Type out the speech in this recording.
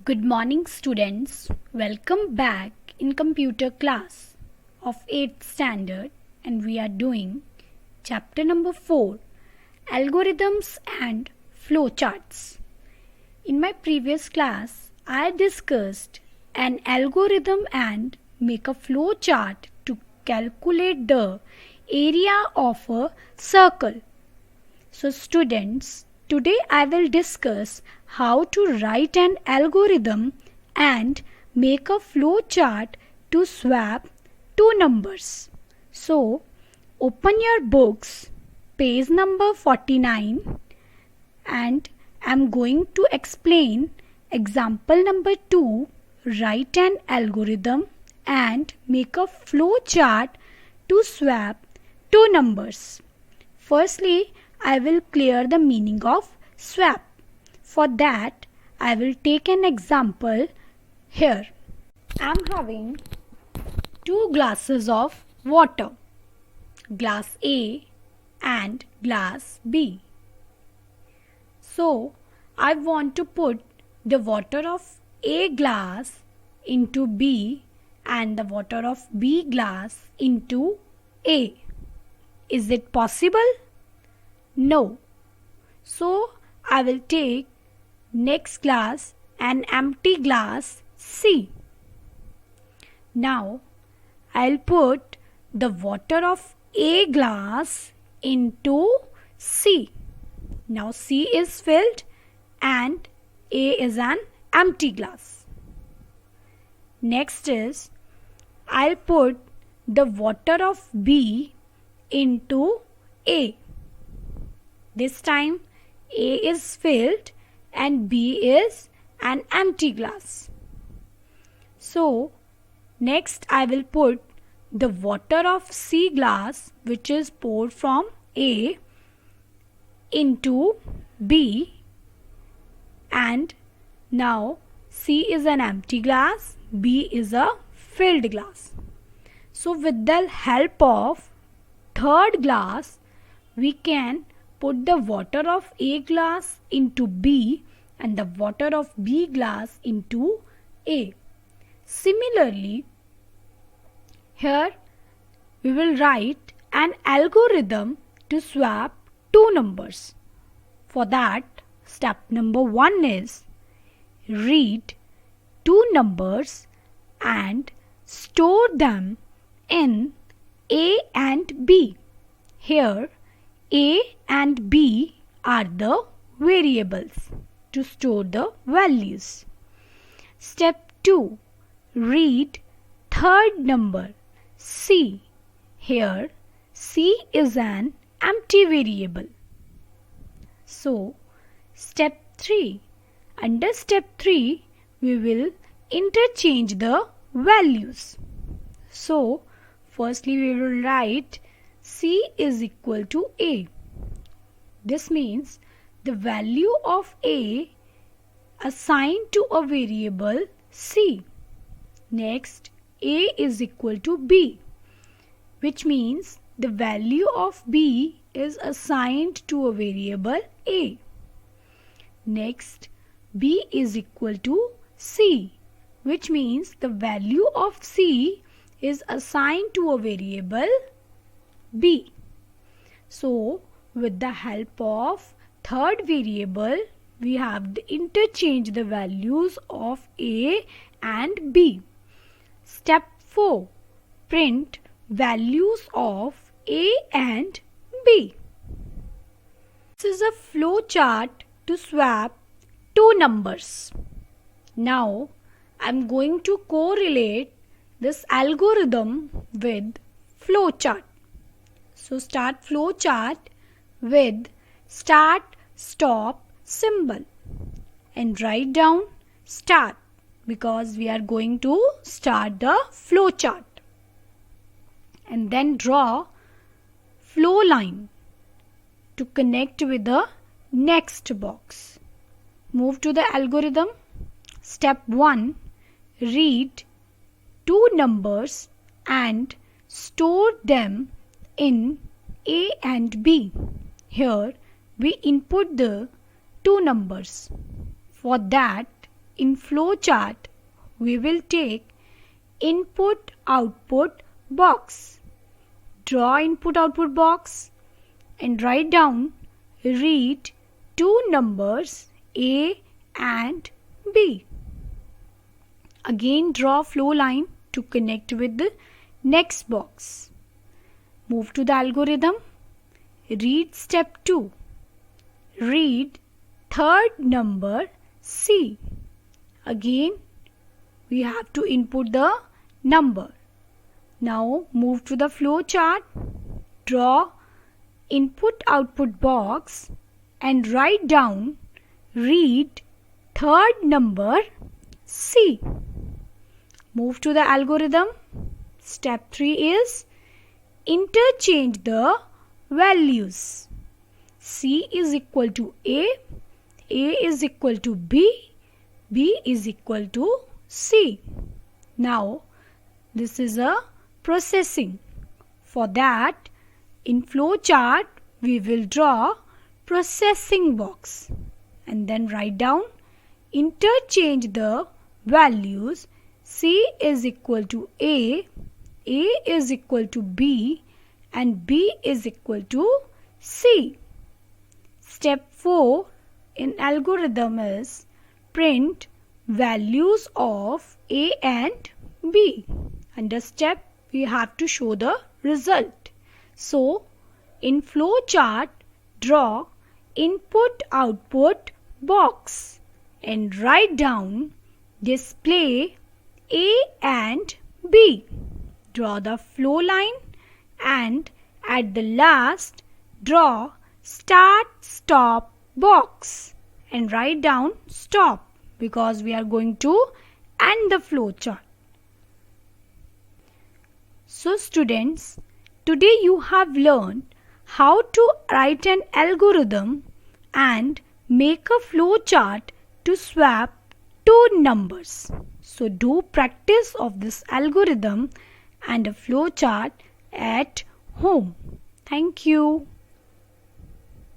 Good morning, students. Welcome back in computer class of 8th standard, and we are doing chapter number 4, Algorithms and Flowcharts. In my previous class, I discussed an algorithm and make a flowchart to calculate the area of a circle. So students, today I will discuss how to write an algorithm and make a flowchart to swap two numbers. So open your books, page number 49, and I am going to explain example number 2, write an algorithm and make a flowchart to swap two numbers. Firstly, I will clear the meaning of swap. For that, I will take an example here. I am having two glasses of water, glass A and glass B. So, I want to put the water of A glass into B and the water of B glass into A. Is it possible? No. So I will take next glass, an empty glass C. Now I'll put the water of A glass into C. Now C is filled and A is an empty glass. Next is I'll put the water of B into A. This time A is filled and B is an empty glass. So next I will put the water of C glass, which is poured from A, into B, and now C is an empty glass, B is a filled glass. So with the help of third glass, we can put the water of A glass into B and the water of B glass into A. Similarly, here we will write an algorithm to swap two numbers. For that, step number 1 is read two numbers and store them in A and B. Here A and B are the variables to store the values. Step 2. Read third number C. Here C is an empty variable. So step 3. Under step 3 we will interchange the values. So firstly we will write C is equal to A. This means the value of A assigned to a variable C. Next, A is equal to B, which means the value of B is assigned to a variable A. Next, B is equal to C, which means the value of C is assigned to a variable B. So with the help of third variable, we have to interchange the values of A and B. Step 4. Print values of A and B. This is a flow chart to swap two numbers. Now I am going to correlate this algorithm with flow chart. So start flow chart with start stop symbol and write down start because we are going to start the flow chart, and then draw flow line to connect with the next box. Move to the algorithm. Step 1. Read two numbers and store them in A and B. Here we input the two numbers. For that, in flowchart, we will take input output box. Draw input output box and write down read two numbers A and B. Again draw flow line to connect with the next box. Move to the algorithm. Read step 2. Read third number C. Again we have to input the number. Now move to the flow chart. Draw input output box and write down read third number C. Move to the algorithm. Step 3 is interchange the values. C is equal to A is equal to B is equal to C. Now this is a processing. For that, in flowchart we will draw processing box and then write down interchange the values. C is equal to A is equal to B and B is equal to C. Step 4 in algorithm is print values of A and B. Under step we have to show the result. So in flowchart draw input output box and write down display A and B. Draw the flow line and at the last draw start stop box and write down stop because we are going to end the flow chart. So students, today you have learned how to write an algorithm and make a flow chart to swap two numbers. So do practice of this algorithm and a flow chart at home. Thank you.